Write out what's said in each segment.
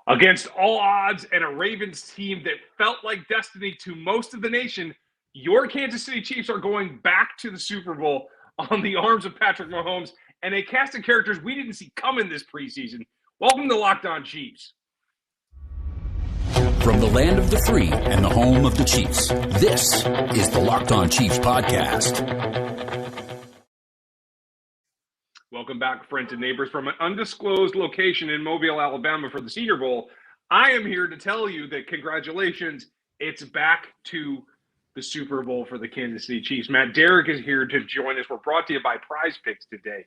Against all odds and a Ravens team that felt like destiny to most of the nation, your Kansas City Chiefs are going back to the Super Bowl on the arms of Patrick Mahomes and a cast of characters we didn't see coming this preseason. Welcome to Locked On Chiefs. From the land of the free and the home of the Chiefs, this is the Locked On Chiefs podcast. Welcome back, friends and neighbors, from an undisclosed location in Mobile, Alabama for the Senior Bowl. I am here to tell you that congratulations, it's back to the Super Bowl for the Kansas City Chiefs. Matt Derrick is here to join us. We're brought to you by PrizePicks today.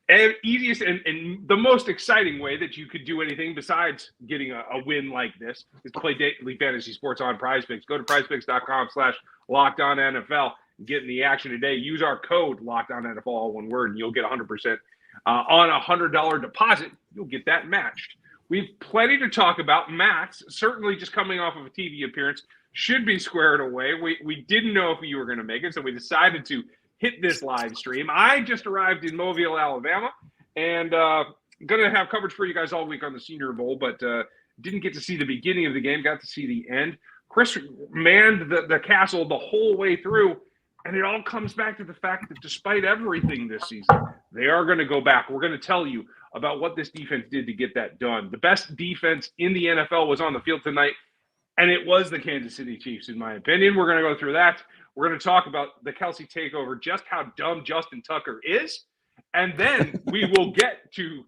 And easiest and the most exciting way that you could do anything besides getting a win like this is to play daily fantasy sports on PrizePicks. Go to prizepicks.com/LockedOnNFL and get in the action today. Use our code LockedOnNFL, all one word, and you'll get 100% on a $100 deposit. You'll get that matched. We've plenty to talk about. Matt's certainly just coming off of a TV appearance, should be squared away. We didn't know if you were going to make it, so we decided to hit this live stream. I just arrived in Mobile, Alabama, and going to have coverage for you guys all week on the Senior Bowl, but didn't get to see the beginning of the game, got to see the end. Chris manned the castle the whole way through, and it all comes back to the fact that despite everything this season, they are going to go back. We're going to tell you about what this defense did to get that done. The best defense in the NFL was on the field tonight, and it was the Kansas City Chiefs, in my opinion. We're going to go through that. We're going to talk about the Kelce takeover, just how dumb Justin Tucker is, and then we will get to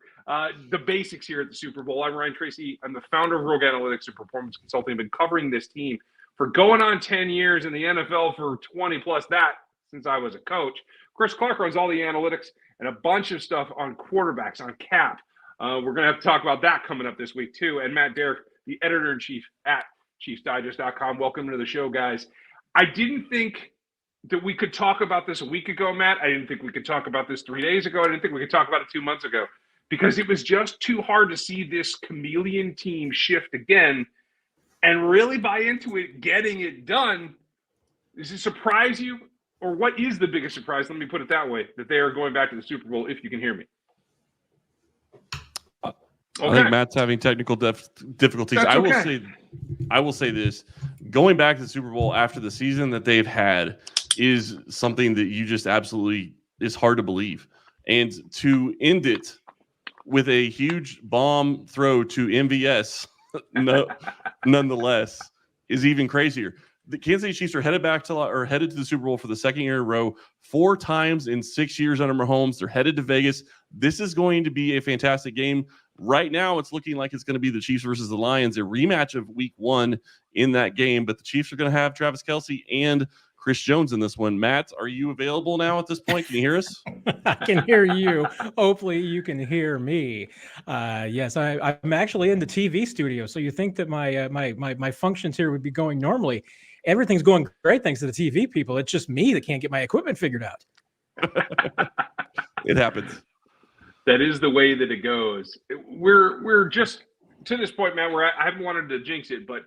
the basics here at the Super Bowl. I'm Ryan Tracy. I'm the founder of Rogue Analytics and Performance Consulting. I've been covering this team for going on 10 years, in the NFL for 20 plus that since I was a coach. Chris Clark runs all the analytics and a bunch of stuff on quarterbacks, on cap. We're going to have to talk about that coming up this week too. And Matt Derrick, the editor-in-chief at ChiefsDigest.com. Welcome to the show, guys. I didn't think that we could talk about this a week ago, Matt. I didn't think we could talk about this 3 days ago. I didn't think we could talk about it 2 months ago, because it was just too hard to see this chameleon team shift again and really buy into it, getting it done. Does it surprise you? Or what is the biggest surprise? Let me put it that way, that they are going back to the Super Bowl, if you can hear me. I think Matt's having technical difficulties. That's I will say this: going back to the Super Bowl after the season that they've had is something that you just absolutely is hard to believe, and to end it with a huge bomb throw to MVS, nonetheless, is even crazier. The Kansas City Chiefs are headed to the Super Bowl for the second year in a row, 4 times in 6 years under Mahomes. They're headed to Vegas. This is going to be a fantastic game. Right now, it's looking like it's going to be the Chiefs versus the Lions, a rematch of Week 1 in that game. But the Chiefs are going to have Travis Kelce and Chris Jones in this one. Matt, are you available now at this point? Can you hear us? I can hear you. Hopefully, you can hear me. Yes, I'm actually in the TV studio. So you think that my functions here would be going normally? Everything's going great thanks to the TV people. It's just me that can't get my equipment figured out. It happens. That is the way that it goes. We're just to this point, Matt, where I haven't wanted to jinx it, but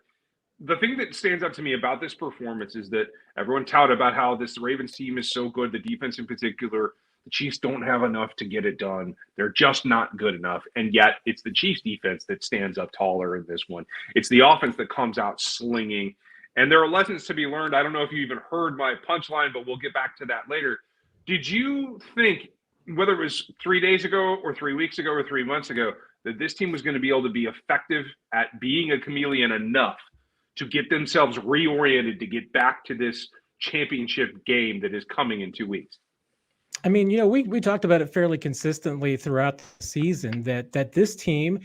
the thing that stands out to me about this performance is that everyone touted about how this Ravens team is so good, the defense in particular. The Chiefs don't have enough to get it done. They're just not good enough. And yet it's the Chiefs defense that stands up taller in this one. It's the offense that comes out slinging. And there are lessons to be learned. I don't know if you even heard my punchline, but we'll get back to that later. Did you think, whether it was 3 days ago or 3 weeks ago or 3 months ago, that this team was going to be able to be effective at being a chameleon enough to get themselves reoriented to get back to this championship game that is coming in 2 weeks? I mean, we talked about it fairly consistently throughout the season that this team,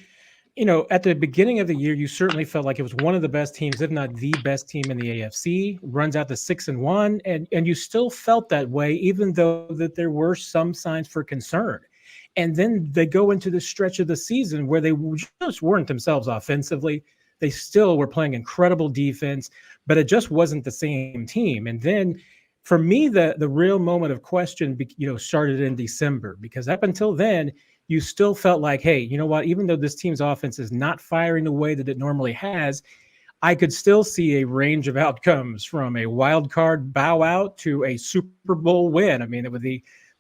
at the beginning of the year, you certainly felt like it was one of the best teams, if not the best team in the AFC, runs out to 6-1. And you still felt that way, even though that there were some signs for concern. And then they go into the stretch of the season where they just weren't themselves offensively. They still were playing incredible defense, but it just wasn't the same team. And then for me, the real moment of question, started in December, because up until then, you still felt like, hey, you know what, even though this team's offense is not firing the way that it normally has, I could still see a range of outcomes from a wild card bow out to a Super Bowl win. I mean,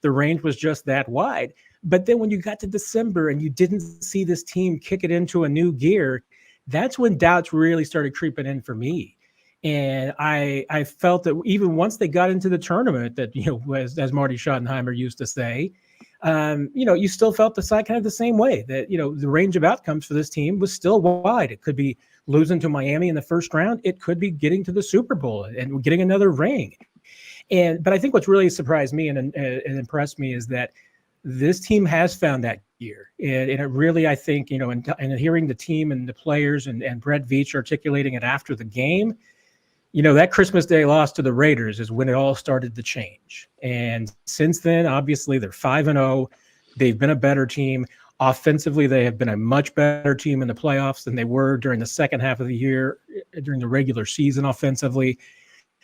the range was just that wide. But then when you got to December and you didn't see this team kick it into a new gear, that's when doubts really started creeping in for me. And I felt that even once they got into the tournament, that, as Marty Schottenheimer used to say, you still felt kind of the same way, that, the range of outcomes for this team was still wide. It could be losing to Miami in the first round. It could be getting to the Super Bowl and getting another ring. But I think what's really surprised me and impressed me is that this team has found that gear. And it really, I think, and hearing the team and the players and Brett Veach articulating it after the game, that Christmas Day loss to the Raiders is when it all started to change. And since then, obviously, they're 5-0. They've been a better team. Offensively, they have been a much better team in the playoffs than they were during the second half of the year, during the regular season offensively.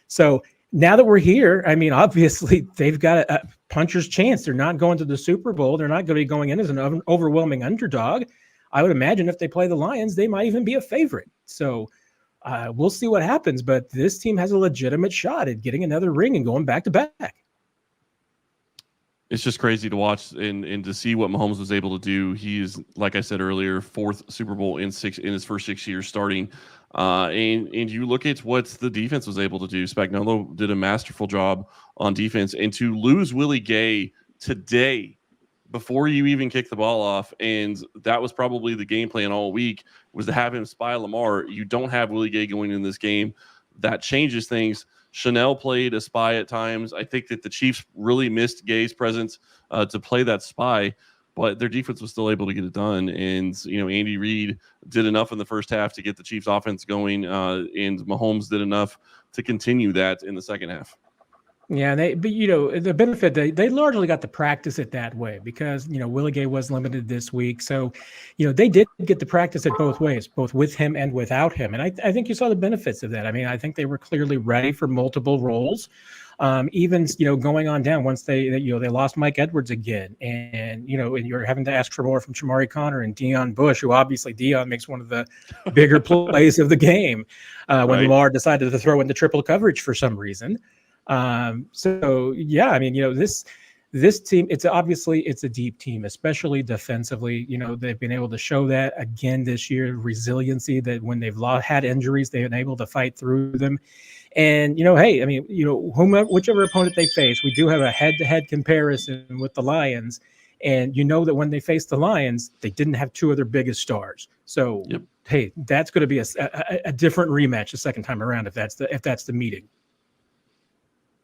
So now that we're here, I mean, obviously, they've got a puncher's chance. They're not going to the Super Bowl. They're not going to be going in as an overwhelming underdog. I would imagine if they play the Lions, they might even be a favorite. So we'll see what happens, but this team has a legitimate shot at getting another ring and going back to back. It's just crazy to watch and to see what Mahomes was able to do. He is, like I said earlier, 4th Super Bowl in his first 6 years starting. And you look at what the defense was able to do. Spagnuolo did a masterful job on defense, and to lose Willie Gay today, before you even kick the ball off, and that was probably the game plan all week, was to have him spy Lamar. You don't have Willie Gay going in this game. That changes things. Chanel played a spy at times. I think that the Chiefs really missed Gay's presence to play that spy, but their defense was still able to get it done. And, Andy Reid did enough in the first half to get the Chiefs offense going, and Mahomes did enough to continue that in the second half. Yeah, but the benefit, they largely got to practice it that way because, Willie Gay was limited this week. So, they did get to practice it both ways, both with him and without him. And I think you saw the benefits of that. I mean, I think they were clearly ready for multiple roles. Even, going on down once they lost Mike Edwards again. And you're having to ask for more from Shamari Connor and Deion Bush, who obviously Deion makes one of the bigger plays of the game when Lamar decided to throw into triple coverage for some reason. So yeah, I mean, this team, it's a deep team, especially defensively. They've been able to show that again this year, resiliency, that when they've had injuries, they've been able to fight through them. And, hey, I mean, whichever opponent they face, we do have a head-to-head comparison with the Lions. And that when they face the Lions, they didn't have two of their biggest stars. So, Hey, that's going to be a different rematch the second time around if that's the meeting.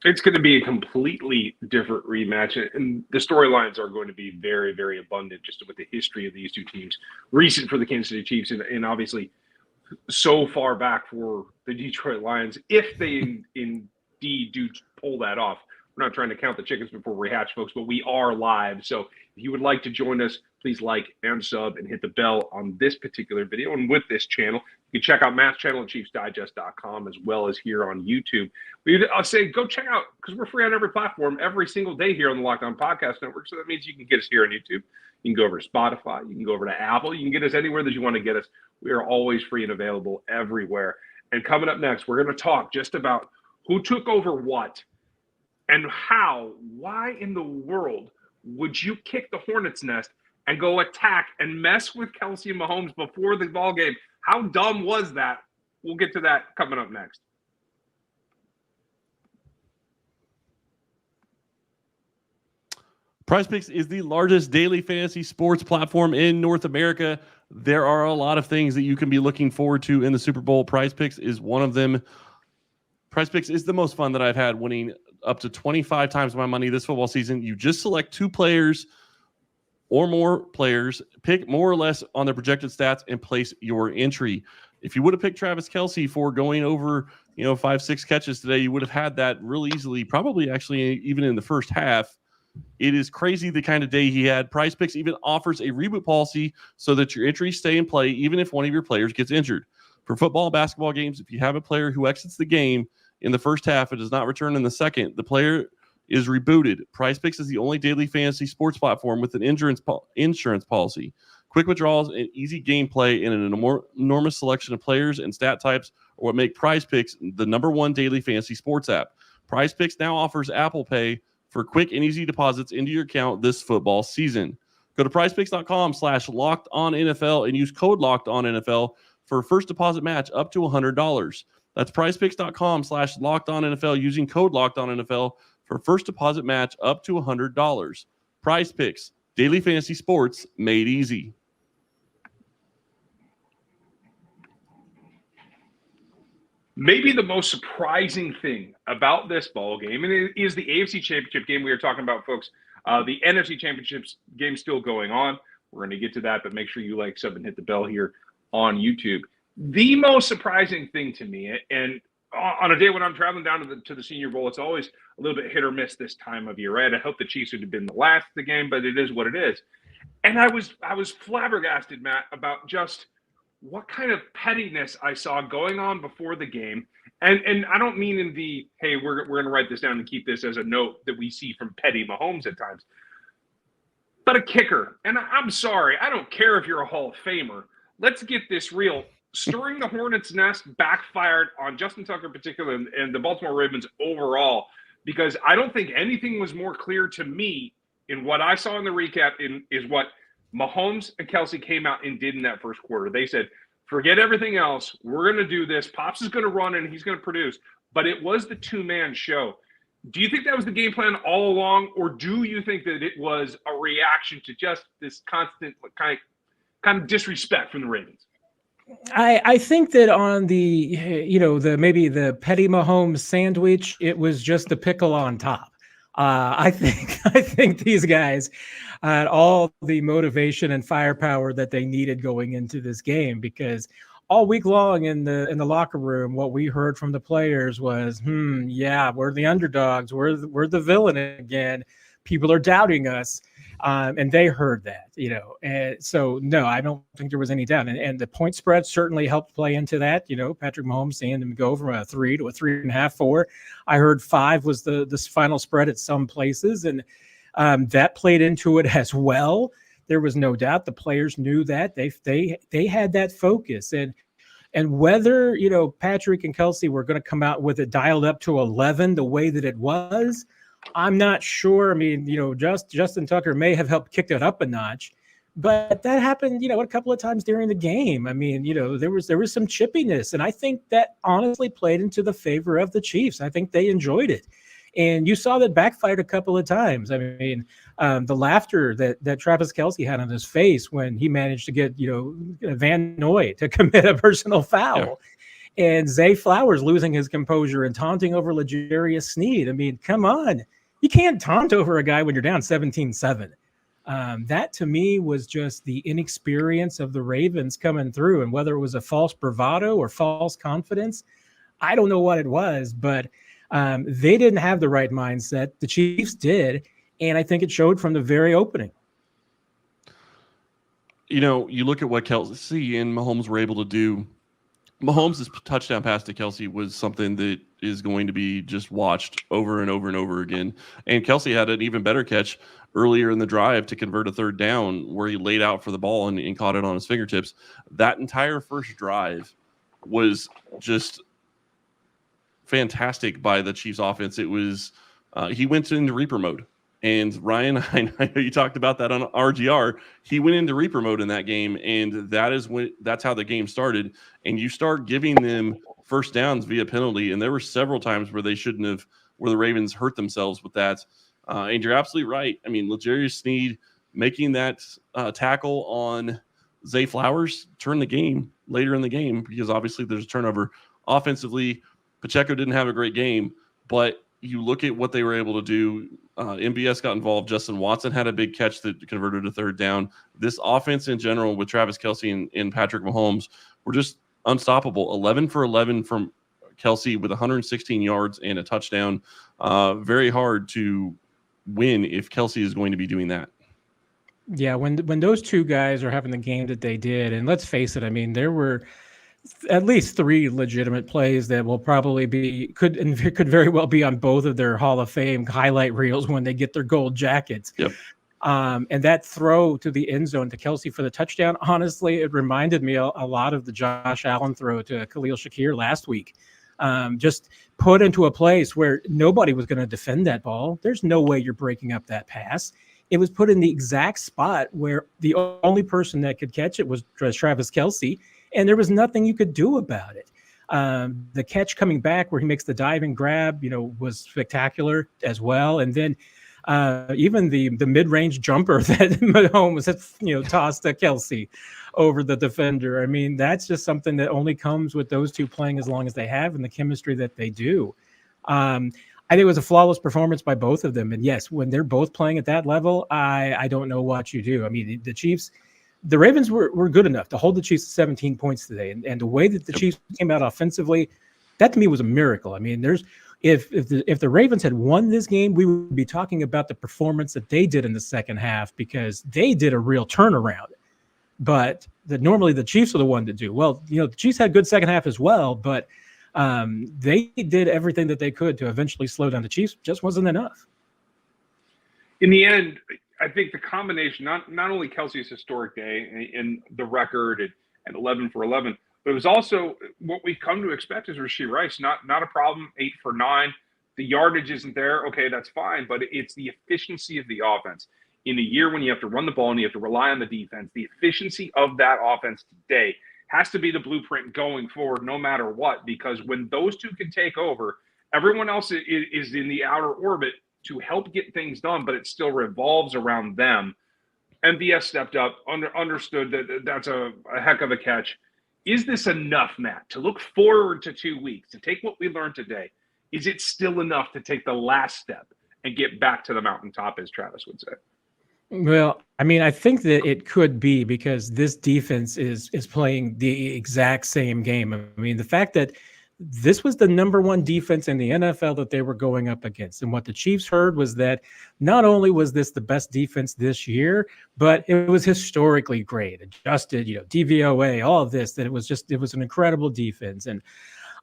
It's going to be a completely different rematch, and the storylines are going to be very, very abundant just with the history of these two teams. Recent for the Kansas City Chiefs, and obviously so far back for the Detroit Lions, if they indeed do pull that off. We're not trying to count the chickens before we hatch, folks, but we are live. So if you would like to join us, please like and sub and hit the bell on this particular video. And with this channel, you can check out Matt's channel at ChiefsDigest.com as well as here on YouTube. I'll say go check out, because we're free on every platform every single day here on the Locked On Podcast Network. So that means you can get us here on YouTube. You can go over to Spotify. You can go over to Apple. You can get us anywhere that you want to get us. We are always free and available everywhere. And coming up next, we're going to talk just about who took over what and why in the world would you kick the Hornets' nest and go attack and mess with Kelce and Mahomes before the ball game? How dumb was that? We'll get to that coming up next. PrizePicks is the largest daily fantasy sports platform in North America. There are a lot of things that you can be looking forward to in the Super Bowl. PrizePicks is one of them. PrizePicks is the most fun that I've had, winning up to 25 times my money this football season. You just select 2 players or more players, pick more or less on their projected stats, and place your entry. If you would have picked Travis Kelce for going over, 5-6 catches today, you would have had that real easily, probably actually even in the first half. It is crazy the kind of day he had. PrizePicks even offers a reboot policy so that your entries stay in play even if one of your players gets injured. For football and basketball games, if you have a player who exits the game in the first half and does not return in the second, the player is rebooted. PrizePicks is the only daily fantasy sports platform with an insurance policy. Quick withdrawals and easy gameplay and an enormous selection of players and stat types are what make PrizePicks the #1 daily fantasy sports app. PrizePicks now offers Apple Pay for quick and easy deposits into your account this football season. Go to prizepicks.com/LockedOnNFL and use code LockedOnNFL for a first deposit match up to $100. That's prizepicks.com/LockedOnNFL using code LockedOnNFL for first deposit match up to $100. PrizePicks, daily fantasy sports made easy. Maybe the most surprising thing about this ball game, and it is the AFC Championship game we are talking about, folks. The NFC Championships game still going on. We're going to get to that, but make sure you like, sub, and hit the bell here on YouTube. The most surprising thing to me, and on a day when I'm traveling down to the Senior Bowl, it's always a little bit hit or miss this time of year, right? I hope the Chiefs would have been the last of the game, but it is what it is. And I was flabbergasted, Matt, about just what kind of pettiness I saw going on before the game. And I don't mean in the, hey, we're going to write this down and keep this as a note that we see from petty Mahomes at times. But a kicker, and I'm sorry, I don't care if you're a Hall of Famer. Let's get this real. Stirring the hornet's nest backfired on Justin Tucker in particular and the Baltimore Ravens overall, because I don't think anything was more clear to me in what I saw in the recap is what Mahomes and Kelce came out and did in that first quarter. They said, forget everything else. We're going to do this. Pops is going to run and he's going to produce. But it was the two-man show. Do you think that was the game plan all along, or do you think that it was a reaction to just this constant kind of disrespect from the Ravens? I think that on the maybe the petty Mahomes sandwich, it was just the pickle on top. I think these guys had all the motivation and firepower that they needed going into this game, because all week long in the locker room, what we heard from the players was, yeah, we're the underdogs, we're the villain again. People are doubting us. And they heard that, and so, no, I don't think there was any doubt. And the point spread certainly helped play into that. Patrick Mahomes seeing them go from a 3 to a 3.5, 4. I heard 5 was the final spread at some places. And that played into it as well. There was no doubt the players knew that they had that focus, and whether, Patrick and Kelce were going to come out with it dialed up to 11 the way that it was, I'm not sure. I mean, Justin Tucker may have helped kick it up a notch, but that happened, a couple of times during the game. I mean, there was some chippiness, and I think that honestly played into the favor of the Chiefs. I think they enjoyed it, and you saw that backfired a couple of times. I mean, the laughter that Travis Kelce had on his face when he managed to get, Van Noy to commit a personal foul. Yeah. And Zay Flowers losing his composure and taunting over L'Jarius Sneed. I mean, come on. You can't taunt over a guy when you're down 17-7. That, to me, was just the inexperience of the Ravens coming through. And whether it was a false bravado or false confidence, I don't know what it was. But they didn't have the right mindset. The Chiefs did. And I think it showed from the very opening. You look at what Kelce and Mahomes were able to do. Mahomes' touchdown pass to Kelce was something that is going to be just watched over and over and over again. And Kelce had an even better catch earlier in the drive to convert a third down where he laid out for the ball and caught it on his fingertips. That entire first drive was just fantastic by the Chiefs offense. It was he went into Reaper mode. And Ryan, I know you talked about that on RGR. He went into Reaper mode in that game, and that's how the game started. And you start giving them first downs via penalty, and there were several times where they shouldn't have, where the Ravens hurt themselves with that. And you're absolutely right. I mean, L'Jarius Sneed making that tackle on Zay Flowers turned the game later in the game, because obviously there's a turnover. Offensively, Pacheco didn't have a great game, but you look at what they were able to do. MBS got involved. Justin Watson had a big catch that converted a third down. This offense in general with Travis Kelce and Patrick Mahomes were just unstoppable. 11 for 11 from Kelce with 116 yards and a touchdown. Very hard to win if Kelce is going to be doing that. Yeah, when those two guys are having the game that they did, and let's face it, I mean, there were at least 3 legitimate plays that will probably could very well be on both of their Hall of Fame highlight reels when they get their gold jackets. Yep. And that throw to the end zone to Kelce for the touchdown, honestly, it reminded me a lot of the Josh Allen throw to Khalil Shakir last week. Just put into a place where nobody was going to defend that ball. There's no way you're breaking up that pass. It was put in the exact spot where the only person that could catch it was Travis Kelce. and there was nothing you could do about it. The catch coming back where he makes the diving grab, was spectacular as well. And then even the mid-range jumper that Mahomes had, tossed to Kelce over the defender. I mean, that's just something that only comes with those two playing as long as they have and the chemistry that they do. I think it was a flawless performance by both of them. And yes, when they're both playing at that level, I don't know what you do. I mean, the Ravens were good enough to hold the Chiefs to 17 points today. And the way that the Chiefs came out offensively, that to me was a miracle. I mean, if the Ravens had won this game, we would be talking about the performance that they did in the second half, because they did a real turnaround. But normally the Chiefs are the one to do. Well, the Chiefs had a good second half as well, but they did everything that they could to eventually slow down the Chiefs. Just wasn't enough. In the end, I think the combination, not only Kelce's historic day in the record and 11 for 11, but it was also what we've come to expect is Rashee Rice. Not a problem, 8 for 9. The yardage isn't there. Okay, that's fine, but it's the efficiency of the offense. In a year when you have to run the ball and you have to rely on the defense, the efficiency of that offense today has to be the blueprint going forward no matter what, because when those two can take over, everyone else is in the outer orbit to help get things done, but it still revolves around them. MVS stepped up, understood that that's a heck of a catch. Is this enough, Matt, to look forward to 2 weeks, to take what we learned today? Is it still enough to take the last step and get back to the mountaintop, as Travis would say? Well, I mean, I think that it could be, because this defense is playing the exact same game. I mean, the fact that this was the number one defense in the NFL that they were going up against. And what the Chiefs heard was that not only was this the best defense this year, but it was historically great, adjusted, DVOA, all of this, that it was an incredible defense. And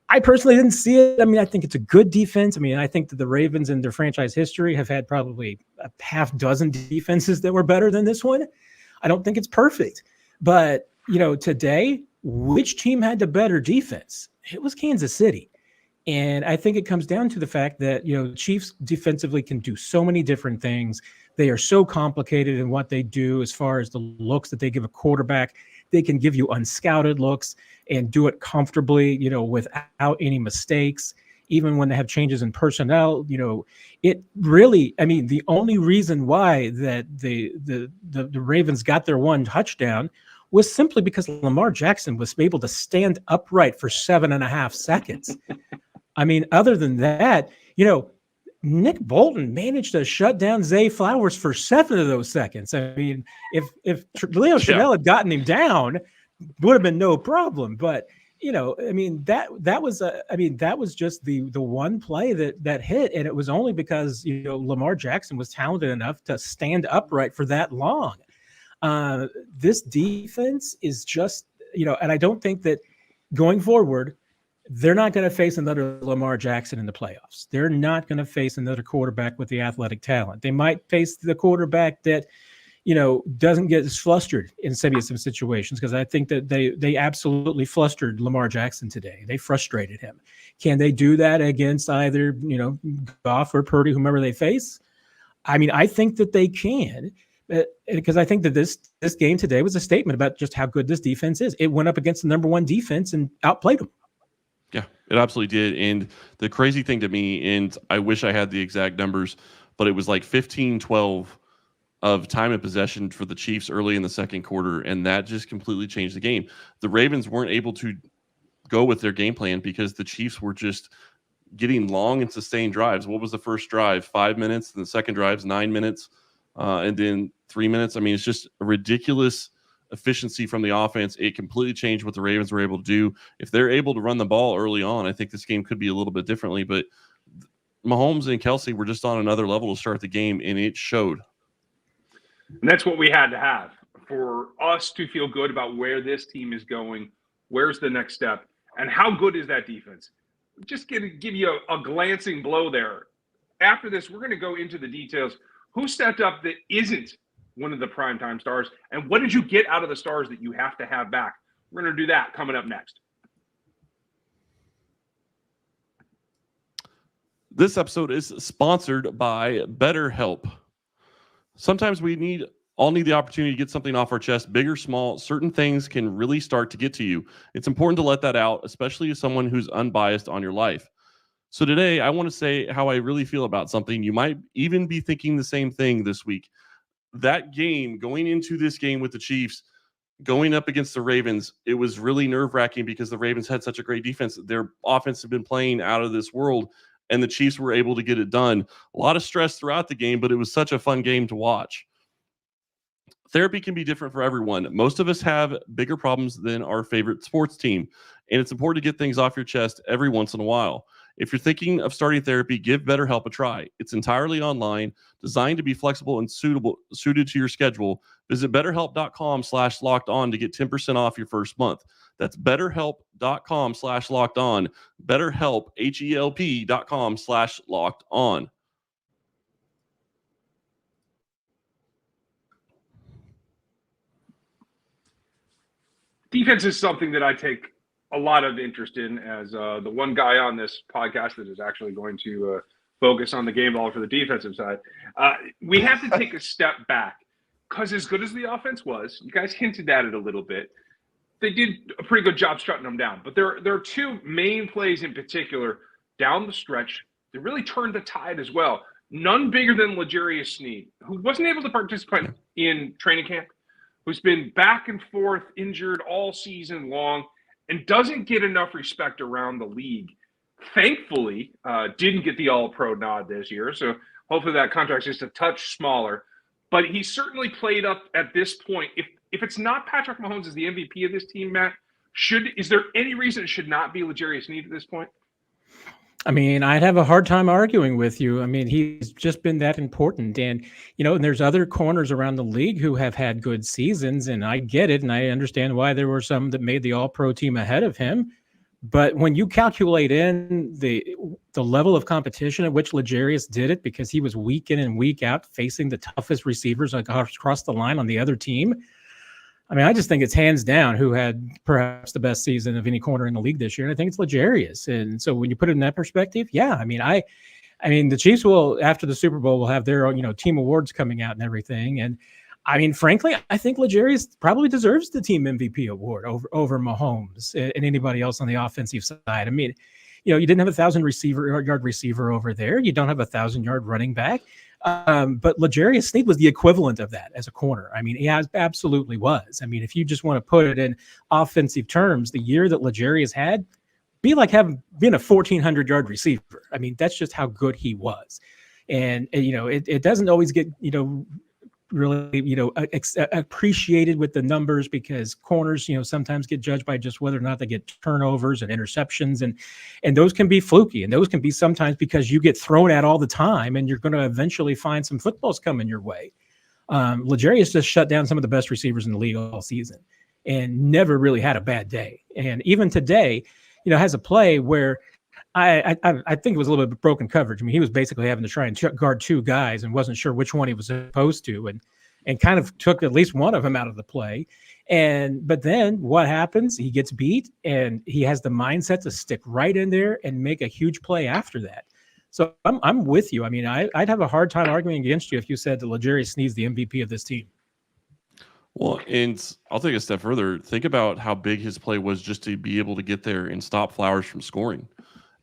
I personally didn't see it. I mean, I think it's a good defense. I mean, I think that the Ravens in their franchise history have had probably a half dozen defenses that were better than this one. I don't think it's perfect. But, today, which team had the better defense? It was Kansas City. And I think it comes down to the fact that, Chiefs defensively can do so many different things. They are so complicated in what they do as far as the looks that they give a quarterback. They can give you unscouted looks and do it comfortably, without any mistakes. Even when they have changes in personnel, it really, I mean, the only reason why that the Ravens got their one touchdown was simply because Lamar Jackson was able to stand upright for 7.5 seconds. I mean, other than that, Nick Bolton managed to shut down Zay Flowers for 7 of those seconds. I mean, if Leo Chanel had gotten him down, would have been no problem. But that was just the one play that hit, and it was only because Lamar Jackson was talented enough to stand upright for that long. This defense is just and I don't think that going forward, they're not going to face another Lamar Jackson in the playoffs. They're not going to face another quarterback with the athletic talent. They might face the quarterback that, doesn't get as flustered in some situations, because I think that they absolutely flustered Lamar Jackson today. They frustrated him. Can they do that against either, Goff or Purdy, whomever they face? I mean, I think that they can, because I think that this game today was a statement about just how good this defense is. It went up against the number one defense and outplayed them. Yeah, it absolutely did. And the crazy thing to me, and I wish I had the exact numbers, but it was like 15-12 of time of possession for the Chiefs early in the second quarter, and that just completely changed the game. The Ravens weren't able to go with their game plan because the Chiefs were just getting long and sustained drives. What was the first drive? 5 minutes, and the second drive's 9 minutes, and then 3 minutes. I mean, it's just a ridiculous efficiency from the offense. It completely changed what the Ravens were able to do. If they're able to run the ball early on, I think this game could be a little bit differently, but Mahomes and Kelce were just on another level to start the game, and it showed. And that's what we had to have for us to feel good about where this team is going. Where's the next step? And how good is that defense? Just give you a glancing blow there. After this, we're going to go into the details. Who stepped up that isn't one of the primetime stars, and what did you get out of the stars that you have to have back? We're going to do that coming up next. This episode is sponsored by BetterHelp. Sometimes we need all need the opportunity to get something off our chest, big or small. Certain things can really start to get to you. It's important to let that out, especially as someone who's unbiased on your life. So today, I want to say how I really feel about something. You might even be thinking the same thing this week. That game, going into this game with the Chiefs, going up against the Ravens, it was really nerve-wracking because the Ravens had such a great defense. Their offense had been playing out of this world, and the Chiefs were able to get it done. A lot of stress throughout the game, but it was such a fun game to watch. Therapy can be different for everyone. Most of us have bigger problems than our favorite sports team, and it's important to get things off your chest every once in a while. If you're thinking of starting therapy, give BetterHelp a try. It's entirely online, designed to be flexible and suited to your schedule. Visit BetterHelp.com/lockedon to get 10% off your first month. That's BetterHelp.com/lockedon. BetterHelp, HELP.com/lockedon. Defense is something that I take a lot of interest in as the one guy on this podcast that is actually going to focus on the game ball for the defensive side. We have to take a step back because as good as the offense was, you guys hinted at it a little bit, they did a pretty good job shutting them down. But there are two main plays in particular down the stretch that really turned the tide as well. None bigger than L'Jarius Sneed, who wasn't able to participate in training camp, who's been back and forth injured all season long and doesn't get enough respect around the league. Thankfully, didn't get the All-Pro nod this year, so hopefully that contract's just a touch smaller. But he certainly played up at this point. If it's not Patrick Mahomes as the MVP of this team, Matt, is there any reason it should not be L'Jarius Sneed at this point? I mean, I'd have a hard time arguing with you. I mean, he's just been that important. And, and there's other corners around the league who have had good seasons, and I get it. And I understand why there were some that made the All-Pro team ahead of him. But when you calculate in the level of competition at which L'Jarius did it, because he was week in and week out facing the toughest receivers across the line on the other team, I mean, I just think it's hands down who had perhaps the best season of any corner in the league this year. And I think it's L'Jarius. And so when you put it in that perspective, yeah, I mean, the Chiefs will, after the Super Bowl, will have their own, team awards coming out and everything. And I mean, frankly, I think L'Jarius probably deserves the team MVP award over Mahomes and anybody else on the offensive side. I mean, you didn't have 1,000-yard receiver over there. You don't have 1,000-yard running back. But L'Jarius Sneed was the equivalent of that as a corner. I mean, he absolutely was. I mean, if you just want to put it in offensive terms, the year that L'Jarius had, be like being a 1,400-yard receiver. I mean, that's just how good he was. And it doesn't always get, really, appreciated with the numbers because corners, sometimes get judged by just whether or not they get turnovers and interceptions. And those can be fluky. And those can be sometimes because you get thrown at all the time and you're going to eventually find some footballs coming your way. L'Jarius just shut down some of the best receivers in the league all season and never really had a bad day. And even today, has a play where I think it was a little bit of broken coverage. I mean, he was basically having to try and guard two guys and wasn't sure which one he was supposed to, and kind of took at least one of them out of the play. But then what happens? He gets beat, and he has the mindset to stick right in there and make a huge play after that. So I'm with you. I mean, I'd have a hard time arguing against you if you said that L'Jarius Sneed's the MVP of this team. Well, and I'll take a step further. Think about how big his play was just to be able to get there and stop Flowers from scoring.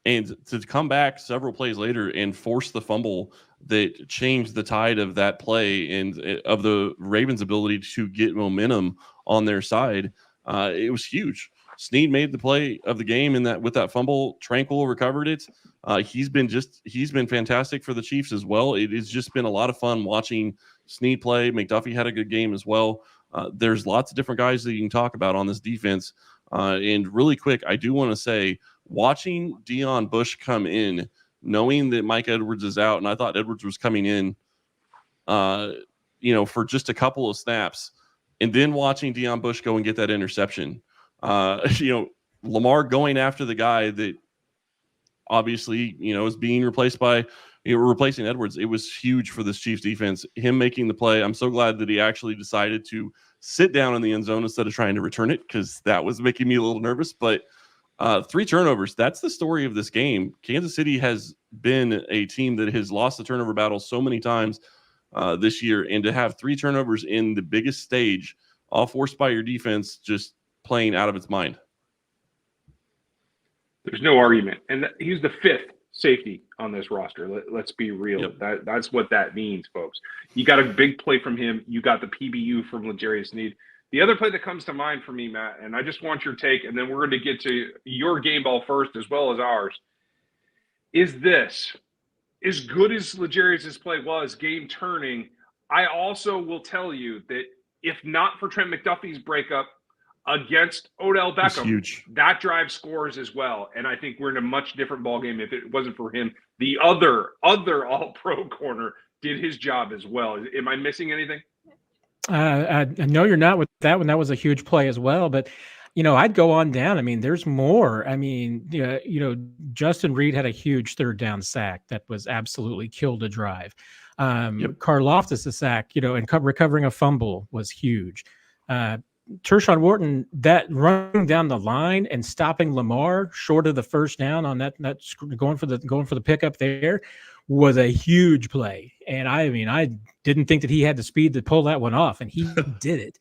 And to come back several plays later and force the fumble that changed the tide of that play and of the Ravens' ability to get momentum on their side, it was huge. Sneed made the play of the game with that fumble. Tranquil recovered it. He's been fantastic for the Chiefs as well. It has just been a lot of fun watching Sneed play. McDuffie had a good game as well. There's lots of different guys that you can talk about on this defense. And really quick, I do want to say, watching Deion Bush come in, knowing that Mike Edwards is out, and I thought Edwards was coming in, for just a couple of snaps, and then watching Deion Bush go and get that interception. Lamar going after the guy that obviously, is being replaced by, replacing Edwards. It was huge for this Chiefs defense. Him making the play. I'm so glad that he actually decided to sit down in the end zone instead of trying to return it, because that was making me a little nervous. But 3 turnovers. That's the story of this game. Kansas City has been a team that has lost the turnover battle so many times. this year, and to have 3 turnovers in the biggest stage, all forced by your defense, just playing out of its mind. There's no argument. And he's the 5th safety on this roster. Let's be real. Yep. That's what that means, folks. You got a big play from him. You got the PBU from L'Jarius Sneed. The other play that comes to mind for me, Matt, and I just want your take, and then we're going to get to your game ball first as well as ours, is this. As good as L'Jarius' play was, game turning, I also will tell you that if not for Trent McDuffie's breakup against Odell Beckham, that drives scores as well. And I think we're in a much different ballgame if it wasn't for him. The other all-pro corner did his job as well. Am I missing anything? No, you're not with that one. That was a huge play as well. But, I'd go on down. I mean, there's more. I mean, Justin Reed had a huge 3rd down sack that was absolutely killed a drive. Karlaftis' sack, and recovering a fumble was huge. Tershawn Wharton, that running down the line and stopping Lamar short of the first down on that going for the pickup there was a huge play. And I didn't think that he had the speed to pull that one off, and he did it.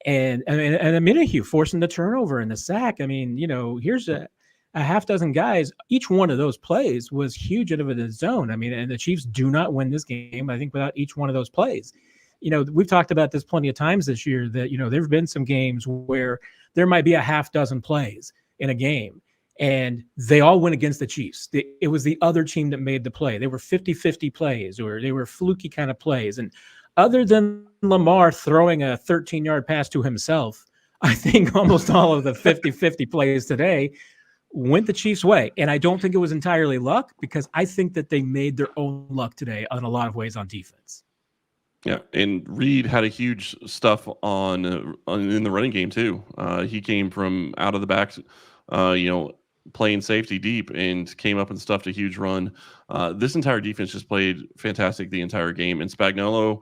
And Minihue forcing the turnover and the sack. I mean, here's a half dozen guys. Each one of those plays was huge out of the zone. I mean, and the Chiefs do not win this game, I think, without each one of those plays. We've talked about this plenty of times this year that, there have been some games where there might be a half dozen plays in a game and they all went against the Chiefs. It was the other team that made the play. They were 50-50 plays, or they were fluky kind of plays. And other than Lamar throwing a 13-yard pass to himself, I think almost all of the 50-50 plays today went the Chiefs' way. And I don't think it was entirely luck, because I think that they made their own luck today in a lot of ways on defense. Yeah, and Reed had a huge stuff on in the running game too. He came from out of the back, playing safety deep, and came up and stuffed a huge run. This entire defense just played fantastic the entire game. And Spagnuolo,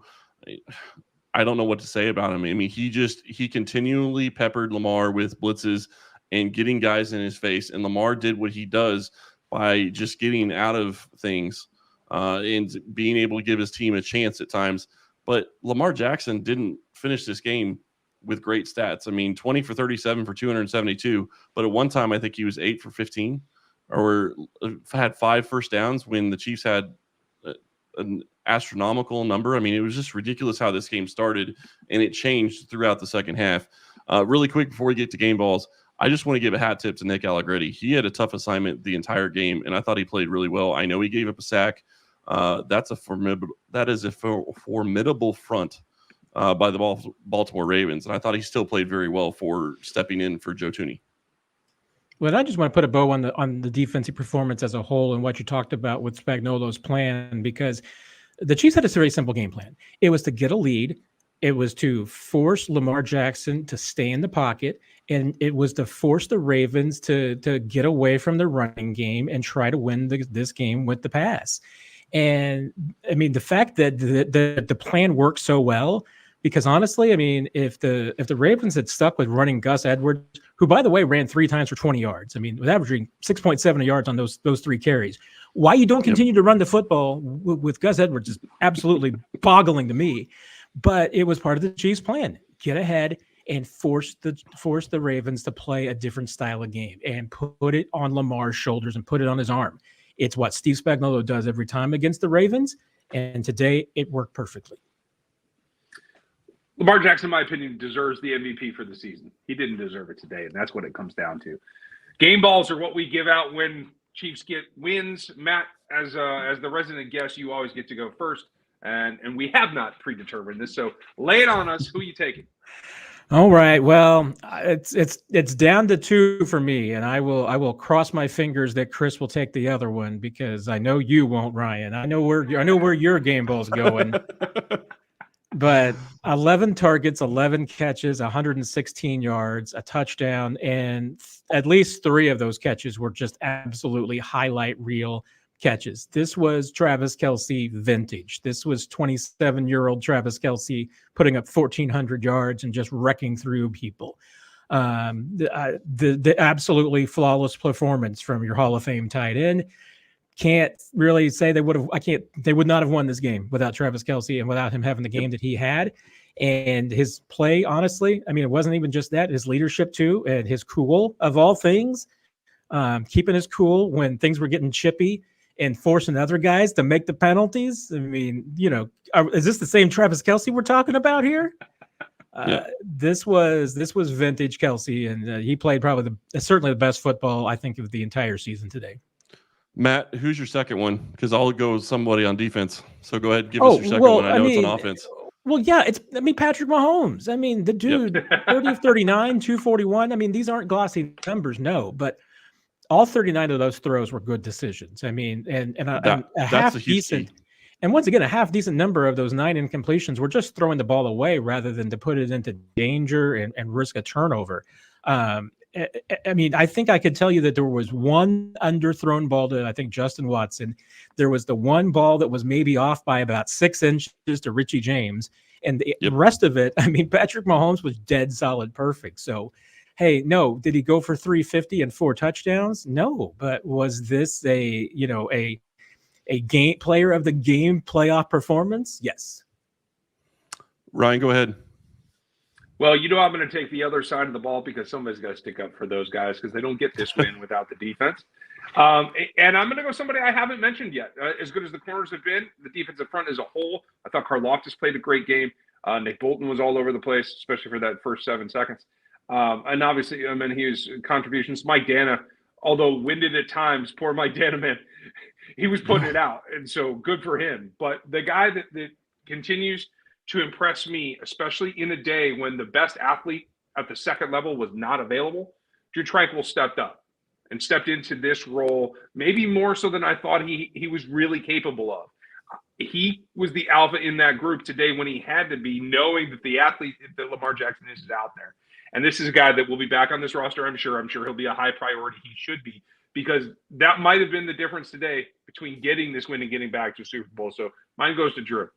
I don't know what to say about him. I mean, he continually peppered Lamar with blitzes and getting guys in his face. And Lamar did what he does by just getting out of things and being able to give his team a chance at times. But Lamar Jackson didn't finish this game with great stats. I mean, 20 for 37 for 272. But at one time, I think he was 8 for 15, or had 5 first downs when the Chiefs had an astronomical number. I mean, it was just ridiculous how this game started, and it changed throughout the second half. Really quick, before we get to game balls, I just want to give a hat tip to Nick Allegretti. He had a tough assignment the entire game, and I thought he played really well. I know he gave up a sack. That is a formidable front by the Baltimore Ravens, and I thought he still played very well for stepping in for Joe Thuney. Well, I just want to put a bow on the defensive performance as a whole and what you talked about with Spagnuolo's plan, because the Chiefs had a very simple game plan. It was to get a lead. It was to force Lamar Jackson to stay in the pocket, and it was to force the Ravens to get away from the running game and try to win this game with the pass. And I mean, the fact that the plan worked so well, because honestly, I mean, if the Ravens had stuck with running Gus Edwards, who, by the way, ran 3 times for 20 yards, I mean, with averaging 6.7 yards on those 3 carries, why you don't continue to run the football with Gus Edwards is absolutely boggling to me. But it was part of the Chiefs' plan: get ahead and force the Ravens to play a different style of game and put it on Lamar's shoulders and put it on his arm. It's what Steve Spagnuolo does every time against the Ravens, and today it worked perfectly. Lamar Jackson, in my opinion, deserves the MVP for the season. He didn't deserve it today, and that's what it comes down to. Game balls are what we give out when Chiefs get wins. Matt, as the resident guest, you always get to go first, and we have not predetermined this, so lay it on us. Who are you taking? All right. Well, it's down to 2 for me, and I will cross my fingers that Chris will take the other one, because I know you won't, Ryan. I know where your game ball's going. But 11 targets, 11 catches, 116 yards, a touchdown, and at least 3 of those catches were just absolutely highlight reel catches. This was Travis Kelce vintage. This was 27-year-old Travis Kelce putting up 1,400 yards and just wrecking through people. The absolutely flawless performance from your Hall of Fame tight end. can't really say they would have. They would not have won this game without Travis Kelce and without him having the game that he had. And his play, honestly, I mean, it wasn't even just that, his leadership too, and his cool of all things, keeping his cool when things were getting chippy and forcing other guys to make the penalties. I mean, is this the same Travis Kelce we're talking about here? This was vintage Kelce, and he played probably certainly the best football, I think, of the entire season today. Matt, who's your second one? Because I'll go with somebody on defense. So go ahead, give us your second one. I know it's on offense. Well, yeah, Patrick Mahomes. I mean, the dude, 30 of 39, 241. I mean, these aren't glossy numbers, no, but all 39 of those throws were good decisions. I mean, and a half decent. And once again, a half decent number of those 9 incompletions were just throwing the ball away rather than to put it into danger and risk a turnover. I mean, I think I could tell you that there was one underthrown ball to, I think, Justin Watson. There was the one ball that was maybe off by about 6 inches to Richie James. And the rest of it, I mean, Patrick Mahomes was dead solid perfect. So, hey, no, did he go for 350 and 4 touchdowns? No, but was this a game player of the game playoff performance? Yes. Ryan, go ahead. Well, I'm going to take the other side of the ball because somebody's got to stick up for those guys because they don't get this win without the defense. And I'm going to go somebody I haven't mentioned yet. As good as the corners have been, the defensive front as a whole, I thought Karlaftis played a great game. Nick Bolton was all over the place, especially for that first 7 seconds. And obviously, his contributions. Mike Dana, although winded at times, poor Mike Dana, man, he was putting it out. And so good for him. But the guy that continues to impress me, especially in a day when the best athlete at the second level was not available, Drew Tranquill stepped up and stepped into this role, maybe more so than I thought he was really capable of. He was the alpha in that group today when he had to be, knowing that the athlete that Lamar Jackson is out there. And this is a guy that will be back on this roster, I'm sure. I'm sure he'll be a high priority. He should be, because that might have been the difference today between getting this win and getting back to Super Bowl. So mine goes to Drew.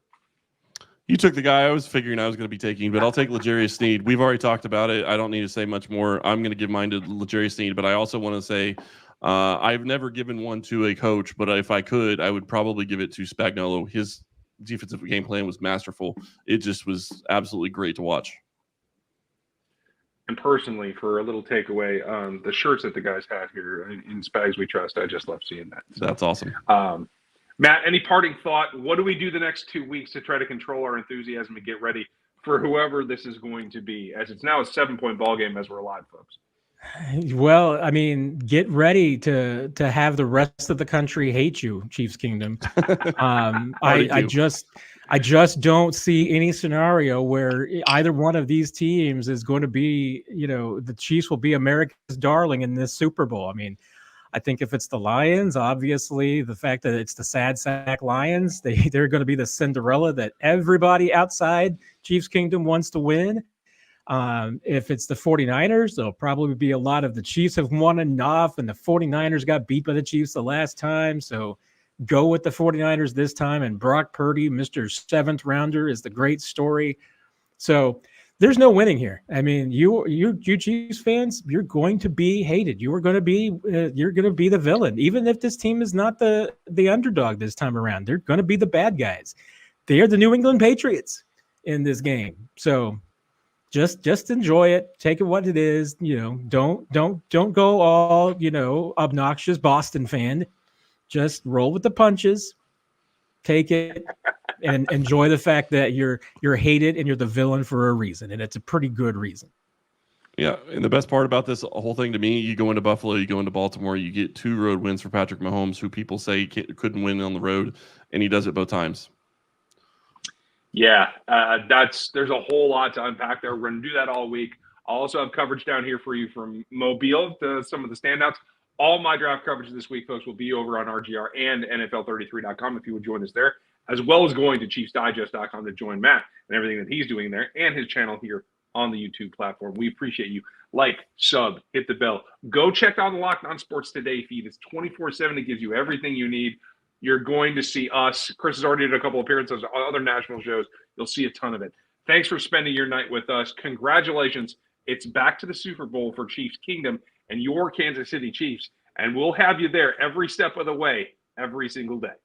You took the guy I was figuring I was going to be taking, but I'll take L'Jarius Sneed. We've already talked about it. I don't need to say much more. I'm going to give mine to L'Jarius Sneed, but I also want to say I've never given one to a coach, but if I could, I would probably give it to Spagnuolo. His defensive game plan was masterful. It just was absolutely great to watch. And personally, for a little takeaway, the shirts that the guys had here in Spags We Trust, I just love seeing that. So, that's awesome. Matt, any parting thought? What do we do the next 2 weeks to try to control our enthusiasm and get ready for whoever this is going to be, as it's now a 7-point ball game as we're alive, folks? Well, I mean, get ready to have the rest of the country hate you, Chiefs Kingdom. I just don't see any scenario where either one of these teams is going to be, the Chiefs will be America's darling in this Super Bowl. I mean, I think if it's the Lions, obviously the fact that it's the sad sack Lions, they're going to be the Cinderella that everybody outside Chiefs Kingdom wants to win. If it's the 49ers, there'll probably be a lot of the Chiefs have won enough and the 49ers got beat by the Chiefs the last time. So go with the 49ers this time. And Brock Purdy, Mr. 7th rounder, is the great story. So there's no winning here. I mean, you Chiefs fans, you're going to be hated. You're going to be the villain. Even if this team is not the underdog this time around, they're going to be the bad guys. They are the New England Patriots in this game. So just enjoy it. Take it what it is. Don't go all, obnoxious Boston fan. Just roll with the punches. Take it. And enjoy the fact that you're hated and you're the villain for a reason, and it's a pretty good reason. Yeah, and the best part about this whole thing to me, you go into Buffalo, you go into Baltimore, you get 2 road wins for Patrick Mahomes, who people say couldn't win on the road, and he does it both times. Yeah, there's a whole lot to unpack there. We're going to do that all week. I'll also have coverage down here for you from Mobile to some of the standouts. All my draft coverage this week, folks, will be over on RGR and NFL33.com if you would join us there, as well as going to ChiefsDigest.com to join Matt and everything that he's doing there and his channel here on the YouTube platform. We appreciate you. Like, sub, hit the bell. Go check out the Locked On Sports Today feed. It's 24/7. It gives you everything you need. You're going to see us. Chris has already did a couple appearances on other national shows. You'll see a ton of it. Thanks for spending your night with us. Congratulations. It's back to the Super Bowl for Chiefs Kingdom and your Kansas City Chiefs. And we'll have you there every step of the way every single day.